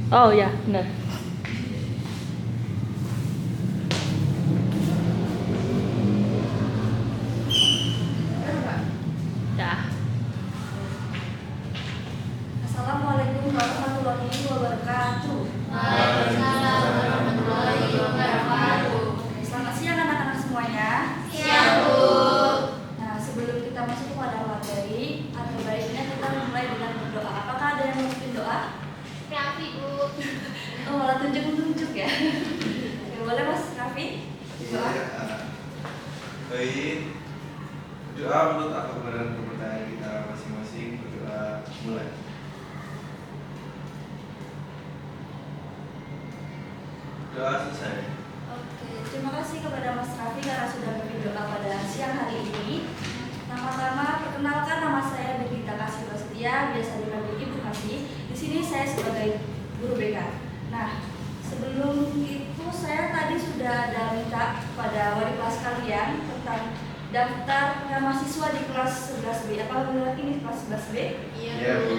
Oh ya, benar. Ya. Assalamualaikum warahmatullahi wabarakatuh. Waalaikumsalam warahmatullahi wabarakatuh. Selamat siang anak-anak semuanya. Siang, Bu. Nah, sebelum kita masuk kepada materi, atau baiknya kita mulai dengan berdoa. Apakah ada yang mau bikin doa? Raffi, Bu. Oh, malah tunjuk-tunjuk ya. Oke, boleh Mas Raffi? Doa. Baik, doa menurut apa kebenaran kita masing-masing. Berdoa mulai. Doa selesai. Oke, terima kasih kepada Mas Raffi karena sudah memimpin doa pada siang hari ini. Pertama-tama perkenalkan, nama saya Begita Kasih Prasetya, biasa dipanggil Ibu Kasih. Di sini saya sebagai guru BK. Nah, sebelum itu saya tadi sudah ada minta kepada wali kelas kalian tentang daftar mahasiswa di kelas 11B. Apa benar ini kelas 11B? Iya, Bu.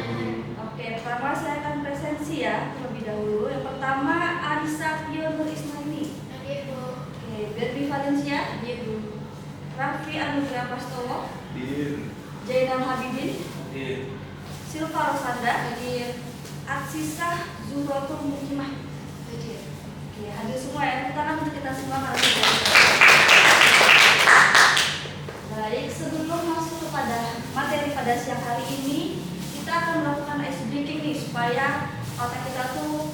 Oke, pertama saya akan presensi ya terlebih dahulu. Yang pertama Arisa Pionur Ismaili. Oke, Bu. Oke, Berbi Valencia. Iya, Bu. Raffi Anugrah Prastowo. Dir. Jainal Habibin. Dir. Silva Rosanda. Hadir. Atsisah Zuhrotul Mukimah. Hadir. Oke, hadir semua ya. Tepuk tangan untuk kita semua karena sudah. Baik, sebelum masuk kepada materi pada siang hari ini, kita akan melakukan ice breaking nih supaya otak kita tuh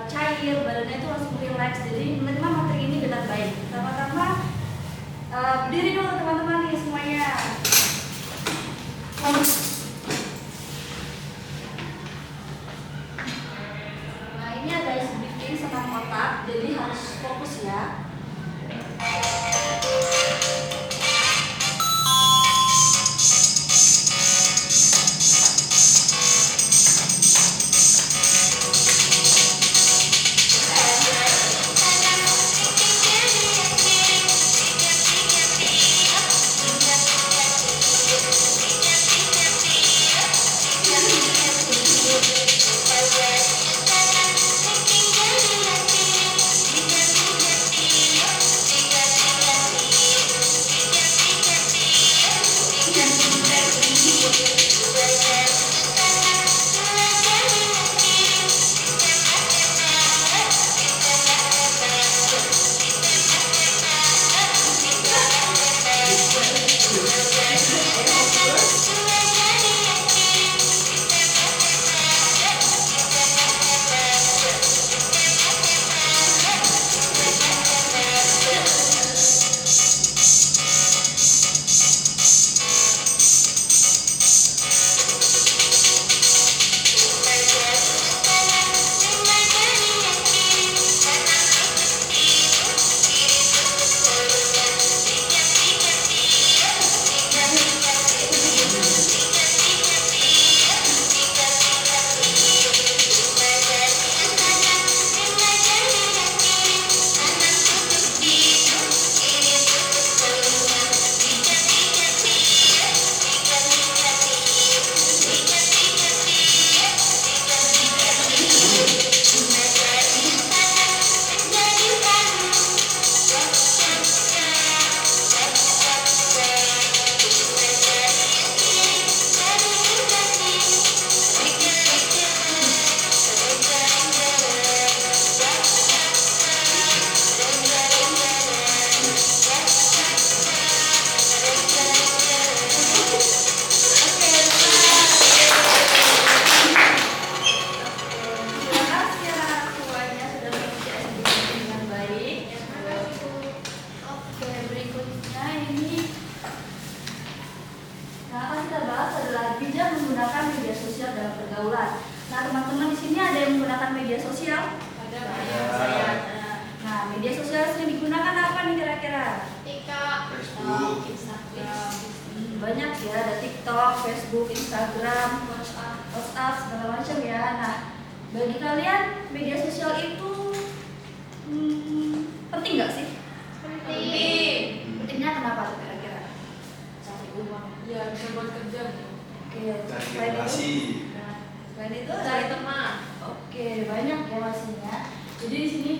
cair, badannya itu langsung relax, jadi menerima materi ini dengan baik. Pertama-tama berdiri dulu teman-teman nih semuanya. Nah, ini ada ice breaking senam otak, jadi harus fokus ya. Terima kasih anak-anak semuanya sudah mengikuti ice breaking dengan baik. Oke, berikutnya ini yang akan kita bahas adalah bijak menggunakan media sosial dalam pergaulan. Nah, teman-teman di sini ada yang menggunakan media sosial? Ada Ada. Nah, media sosial yang sering digunakan apa nih kira-kira? TikTok. Facebook. Instagram. Banyak ya, ada TikTok, Facebook, Instagram, WhatsApp, segala macam ya. Nah, bagi kalian media sosial itu penting nggak sih? Penting. Pentingnya kenapa tuh kira-kira? Cari uang. Ya, bisa buat kerja. Oke, Cari selain relasi. itu, selain itu Cari teman. oke, banyak Jadi di sini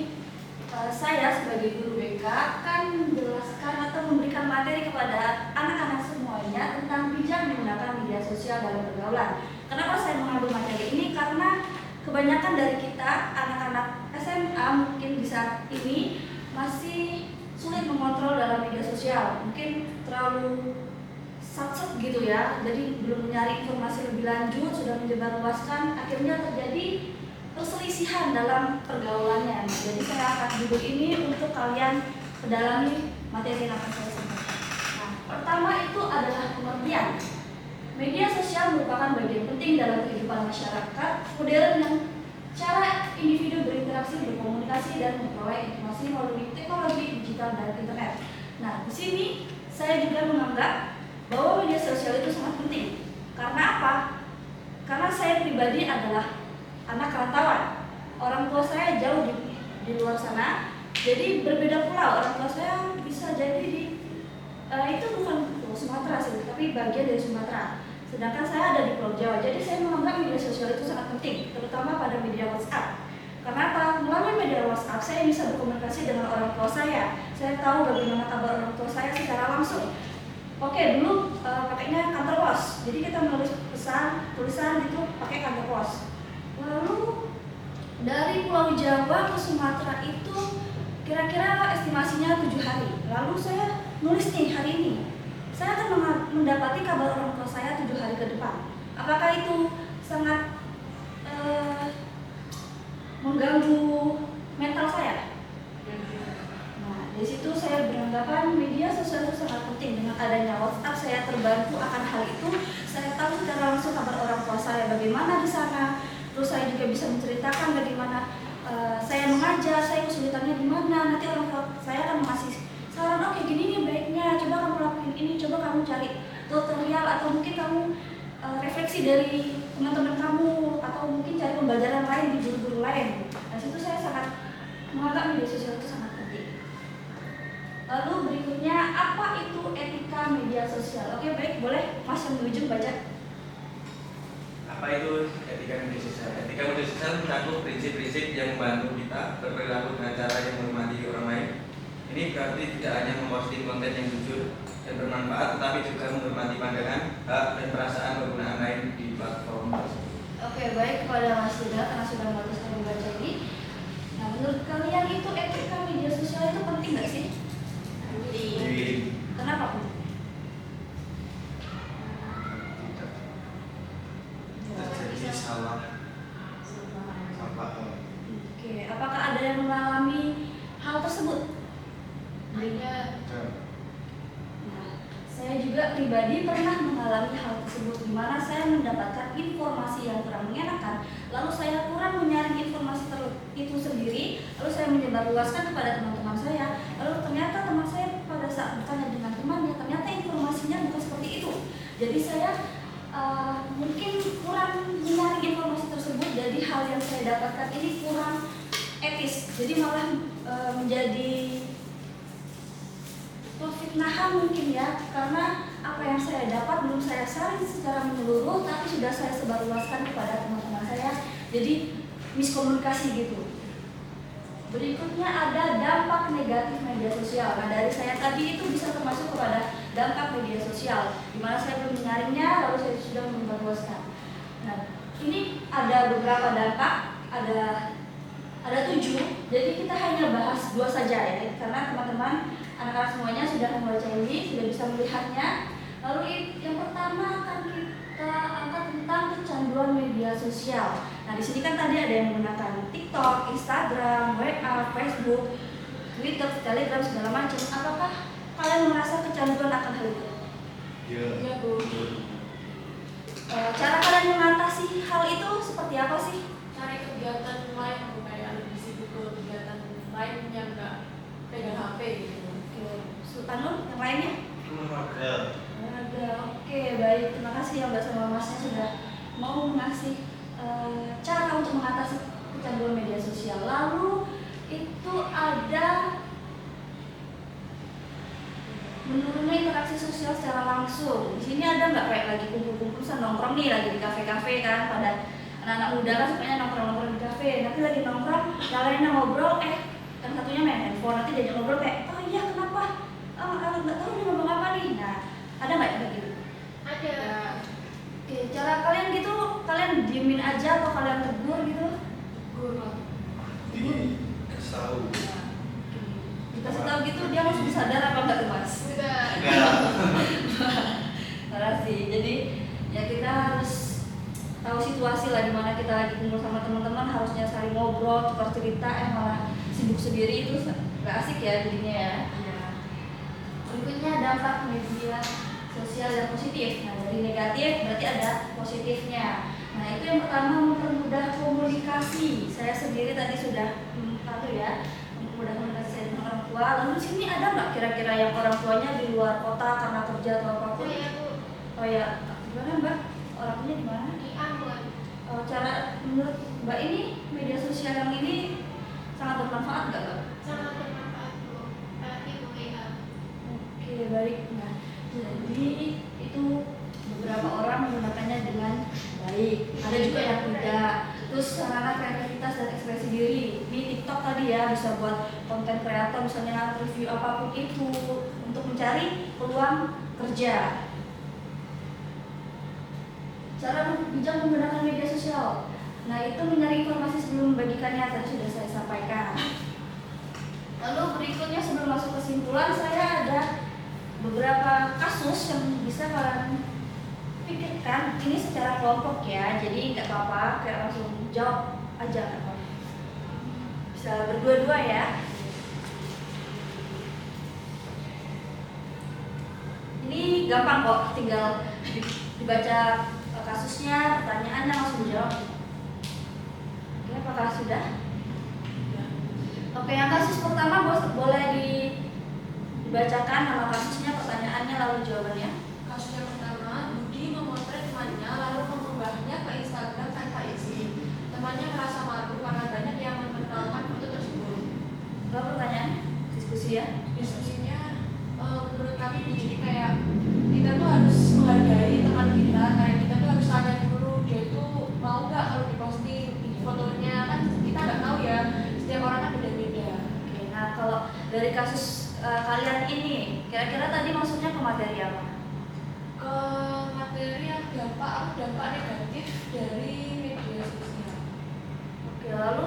saya sebagai guru BK akan menjelaskan atau memberikan materi kepada anak-anak semuanya tentang bijak menggunakan media sosial dalam pergaulan. Kenapa saya mengambil materi ini? Karena kebanyakan dari kita anak-anak SMA mungkin di saat ini masih sulit mengontrol dalam media sosial, mungkin terlalu satset gitu ya, jadi belum mencari informasi lebih lanjut, sudah menyebarluaskan, akhirnya terjadi perselisihan dalam pergaulannya. Jadi saya akan duduk ini untuk kalian pedalami materi yang akan saya sampaikan. Nah, pertama itu adalah pengertian. Media sosial merupakan bagian penting dalam kehidupan masyarakat modern yang cara individu berinteraksi, berkomunikasi, dan memperoleh informasi melalui teknologi digital dan internet. Nah, di sini saya juga menganggap bahwa media sosial itu sangat penting. Karena apa? Karena saya pribadi adalah anak rantauan. Orang tua saya jauh di luar sana. Jadi berbeda pula, orang tua saya bisa jadi di itu bukan Pulau Sumatera sih, tapi bagian dari Sumatera. Sedangkan saya ada di Pulau Jawa. Jadi saya menganggap media sosial itu sangat penting, terutama pada media WhatsApp. Karena apa? Melalui media WhatsApp saya bisa berkomunikasi dengan orang tua saya. Saya tahu bagaimana kabar orang tua saya secara langsung. Oke, dulu pakainya kantor pos. Jadi kita menulis tulisan gitu pakai kantor pos. Lalu dari Pulau Jawa ke Sumatera itu kira-kira estimasinya 7 hari. Lalu saya nulis nih hari ini. Saya akan mendapati kabar orang tua saya 7 hari ke depan. Apakah itu sangat mengganggu mental saya? Nah, di situ saya beranggapan media sosial itu sangat penting. Dengan adanya WhatsApp saya terbantu akan hal itu. Saya tahu secara langsung kabar orang tua saya bagaimana di sana. Terus saya juga bisa menceritakan bagaimana saya mengajar, saya kesulitannya di mana. Nanti orang tua saya akan mengasih saran, oke gini nih baiknya, coba kamu lakuin ini, coba kamu cari tutorial atau mungkin kamu refleksi dari teman-teman kamu atau mungkin cari pembelajaran lain di guru-guru lain. Nah, situ saya sangat menganggap media sosial itu sangat penting. Lalu berikutnya, apa itu etika media sosial? Oke baik, boleh Mas yang di baca. Apa itu etika media sosial? Etika media sosial mengatur prinsip-prinsip yang membantu kita berperilaku dengan cara yang menghormati orang lain. Ini berarti tidak hanya memposting konten yang jujur dan bermanfaat, tetapi juga menghormati pandangan, hak, dan perasaan pengguna lain di platform tersebut. Oke, baik kepada Mas Yuda karena sudah memutuskan membaca ini. Nah, menurut kalian itu etika media sosial itu penting nggak sih? Penting. Kenapa Bu? Tidak terjadi salah. Oke, apakah ada yang mengalami hal tersebut? Ada. Nah, saya juga pribadi pernah mengalami hal tersebut di mana saya mendapatkan informasi yang kurang mengenakan, lalu saya kurang menyaring informasi itu sendiri, lalu saya menyebarluaskan kepada teman-teman saya, lalu ternyata teman saya pada saat bertanya dengan temannya, ternyata informasinya bukan seperti itu. Jadi saya mungkin kurang menyaring informasi tersebut, jadi hal yang saya dapatkan ini kurang etis, jadi malah menjadi fitnahan mungkin ya, karena apa yang saya dapat belum saya saring secara menyeluruh, tapi sudah saya sebarluaskan kepada teman-teman saya, jadi miskomunikasi gitu. Berikutnya ada dampak negatif media sosial. Nah, dari saya tadi itu bisa termasuk kepada dampak media sosial, di mana saya belum menyaringnya, lalu saya sudah menyebarluaskan. Nah, ini ada beberapa dampak, ada 7, jadi kita hanya bahas 2 saja ya, karena teman-teman anak-anak semuanya sudah membaca ini, sudah bisa melihatnya. Lalu yang pertama akan kita angkat tentang kecanduan media sosial. Nah, di sini kan tadi ada yang menggunakan TikTok, Instagram, WA, Facebook, Twitter, Telegram, segala macam. Apakah kalian merasa kecanduan akan hal itu? Ya Bu. Cara kalian mengatasi hal itu seperti apa sih? Cari kegiatan lain, Bu, kayak lebih sibuk ke kegiatan lain yang nggak pegang HP gitu. Sultanul, yang lainnya? Olahraga. Oke, baik. Terima kasih ya Mbak sama Masnya sudah mau mengasih cara untuk mengatasi kecanduan media sosial. Lalu itu ada menurunnya interaksi sosial secara langsung. Di sini ada nggak kayak lagi kumpul-kumpul nongkrong nih lagi di kafe-kafe kan, pada anak-anak muda kan sukanya nongkrong-nongkrong di kafe, nanti lagi nongkrong, yang lainnya ngobrol, yang satunya main handphone, nanti diajak ngobrol kayak, oh iya kenapa? Nggak tahu nih ngomong apa nih. Nah, ada nggak yang kayak gitu? Ada. Oke, cara kalian gitu, kalian diemin aja atau kalian tegur gitu? Guru lah. Dikasih tahu. Nah, dikasih tahu gitu dia langsung sadar apa enggak tuh mas? Enggak. Parah sih. Jadi ya kita harus tahu situasi lah dimana kita lagi kumpul sama teman-teman, harusnya saling ngobrol, tukar cerita, malah sibuk sendiri itu nggak asik ya jadinya ya. Berikutnya dampak media sosial yang positif. Nah dari negatif berarti ada positifnya. Nah itu yang pertama mempermudah komunikasi. Saya sendiri tadi sudah mempermudah komunikasi dengan orang tua. Lalu di sini ada nggak kira-kira yang orang tuanya di luar kota karena kerja atau apapun? Oh iya Bu, Oh ya, gimana Mbak? Orangnya di mana? di Ambon. Cara menurut Mbak ini media sosial yang ini sangat bermanfaat nggak Mbak? Sangat bermanfaat Bu. Ibu WA. Oke baik. Nah jadi itu beberapa orang menggunakannya dengan baik. Ada juga yang tidak. Terus sarana kreativitas dan ekspresi diri. Ini TikTok tadi ya bisa buat konten kreator misalnya review apapun itu untuk mencari peluang kerja. Cara bijak menggunakan media sosial. Nah itu mencari informasi sebelum membagikannya tadi sudah saya sampaikan. Lalu berikutnya sebelum masuk kesimpulan saya ada beberapa kasus yang bisa kalian pikirkan. Ini secara kelompok ya, jadi nggak apa-apa kayak langsung jawab aja nggak apa-apa. Bisa berdua-dua ya. Ini gampang kok, tinggal dibaca kasusnya, pertanyaannya langsung jawab. Oke, apakah sudah? Oke, yang kasus pertama boleh dibacakan nama kasusnya, pertanyaannya lalu jawabannya. Kasus yang pertama, Budi memotret temannya lalu mengunggahnya ke Instagram tanpa izin. Temannya merasa malu karena banyak yang mempertahankan foto tersebut. Apa pertanyaannya? Diskusi ya. Diskusinya menurut kami jadi kayak kita tuh harus menghargai teman kita, kayak kita tuh harus tanya dulu dia itu mau nggak kalau diposting fotonya, kan kita nggak tahu ya, setiap orang kan beda-beda. Oke, nah kalau dari kasus kalian ini, kira-kira tadi maksudnya ke materi apa? Ke materi yang dampak negatif dari media sosial. Oke, lalu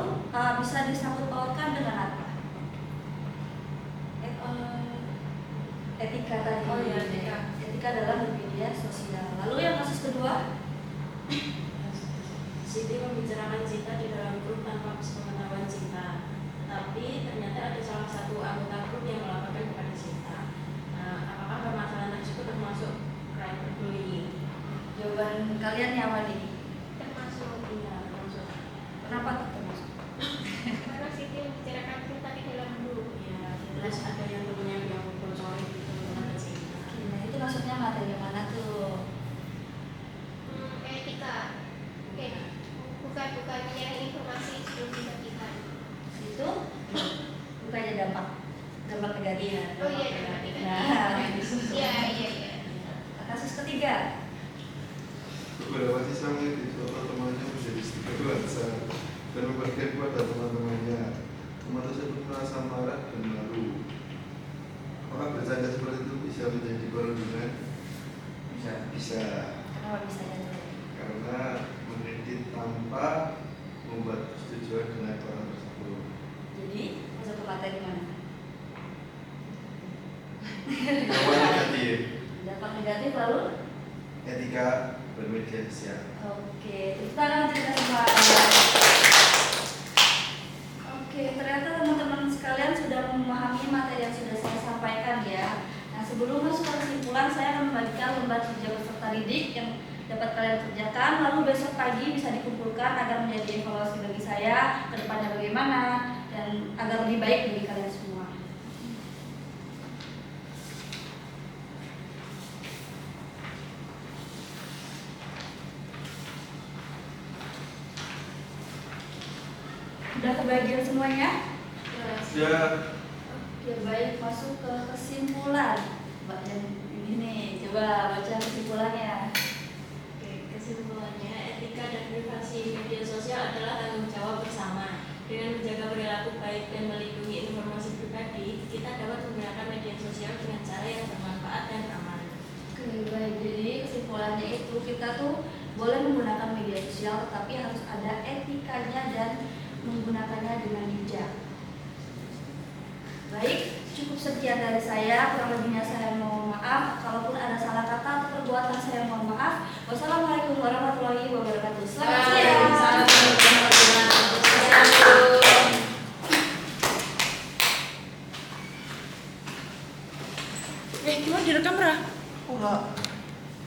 bisa disangkut pautkan dengan apa? Etika tadi. Oh iya, etika. Etika dalam media sosial. Lalu yang kasus kedua? Siti membicarakan cinta di dalam grup tanpa sepengetahuan cinta, tetapi ternyata ada salah satu anggota grup yang melaporkan kepada Cinta. Apakah permasalahan tersebut termasuk cyberbullying? Jawaban kalian yang mana ini? Termasuk Iya, termasuk. Kenapa tuh termasuk? karena Siti membicarakan cinta di dalam grup. Ya, jelas ada yang punya yang bocorin gitu kepada Cinta. Nah itu maksudnya materi mana tuh? Etika. Bukannya informasi sebelum dibagikan. Itu bukannya dampak negatif. Iya, Oh iya, dampak negatif. Nah, Iya. kasus ketiga. Beberapa siswa mengikuti foto temannya menjadi stiker WhatsApp dan membagikan kepada teman-temannya. Teman tersebut merasa marah dan malu. Apakah bercanda seperti itu bisa menjadi perundungan? Bisa. Kenapa bisa jadi? Karena mengedit tanpa membuat persetujuan dengan orang tersebut. Jadi masuk ke materi mana? Dampak negatif. Dampak negatif lalu? Etika bermedia sosial. Oke, tepuk tangan untuk kita semua. Oke, ternyata teman-teman sekalian sudah memahami materi yang sudah saya sampaikan ya. Nah, sebelum masuk ke kesimpulan, saya akan membagikan lembar kerja peserta didik yang dapat kalian kerjakan. Lalu besok pagi bisa dikumpulkan agar menjadi evaluasi bagi saya ke depannya bagaimana dan agar lebih baik bagi kalian semua. Udah kebagian semuanya? Ya, Oke, baik, masuk ke kesimpulan. Mbak Jan ini nih, coba baca kesimpulannya. Oke, kesimpulannya etika etika dan privasi media sosial adalah tanggung jawab bersama. Dengan menjaga perilaku baik dan melindungi informasi pribadi, kita dapat menggunakan media sosial dengan cara yang bermanfaat dan aman. Oke, baik. Jadi kesimpulannya itu kita tuh boleh menggunakan media sosial, tetapi harus ada etikanya dan menggunakannya dengan bijak. Baik, cukup sekian dari saya. Kurang lebihnya saya mohon maaf. Kalaupun ada salah kata atau perbuatan saya mohon maaf. Wassalamualaikum warahmatullahi wabarakatuh. Selamat siang.